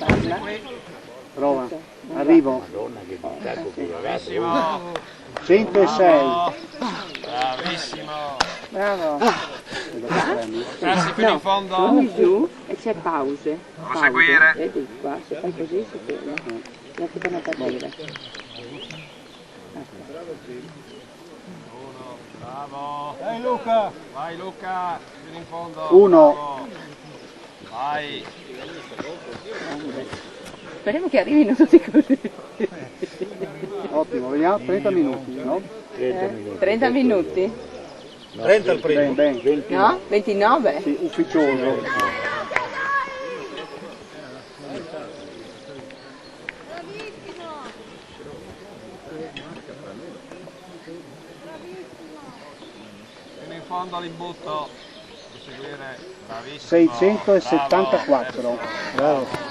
Parla. Prova. Arrivo. Madonna che distacco che Bravissimo. 106. Bravissimo. Bravo. Passi fino in fondo. Torni giù e c'è pause. Proseguire. Vedi qua, se fai così si ferma. La devono partire. Bravo. Dai Luca. Vai Luca. Fino in fondo. 1. Bravo. Vai. Speriamo che arrivino tutti così. Ottimo, vediamo 30 minuti, no? 30 minuti. 30 minuti? 30 al primo. Ben, ben. No? 29? Sì, ufficioso. Fino in fondo l'imbuto. Proseguire. Bravissimo. 674. Bravo.